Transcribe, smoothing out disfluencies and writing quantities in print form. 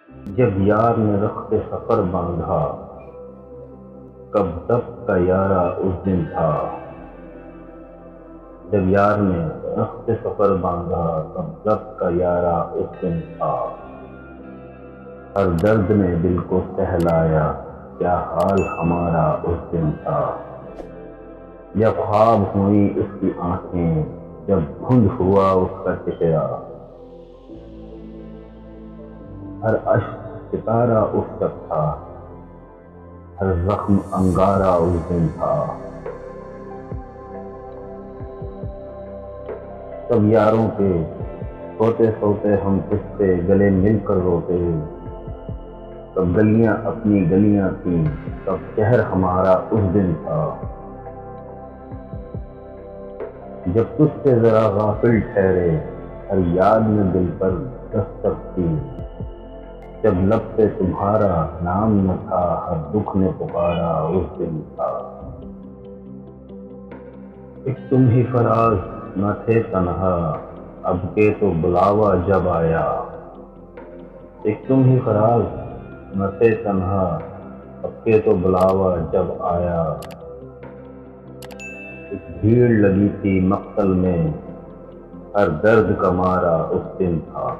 جب یار نے رخت سفر باندھا، کب ضبط کا یارا اس دن تھا۔ جب یار نے رخت سفر باندھا، کب ضبط کا یارا اس دن تھا۔ ہر درد نے دل کو سہلایا، کیا حال ہمارا اس دن تھا۔ جب خواب ہوئی اس کی آنکھیں، جب دھند ہوا اس کا چہرہ، ہر اشک ستارہ اس وقت تھا، ہر زخم انگارہ اس دن تھا۔ سب یاروں کے سوتے سوتے ہم قصے گلے مل کر روتے، سب گلیاں اپنی گلیاں تھیں، سب شہر ہمارا اس دن تھا۔ جب تجھ سے ذرا غافل ٹھہرے، ہر یاد میں دل پر دستک تھی، جب لب پہ تمہارا نام نہ تھا، ہر دکھ نے پکارا اس دن تھا۔ ایک تم ہی فراز نہ تھے تنہا، اب کے تو بلاوا جب آیا۔ ایک تم ہی فراز نہ تھے تنہا، اب کے تو بلاوا جب آیا۔ ایک بھیڑ لگی تھی مقتل میں، ہر درد کا مارا اس دن تھا۔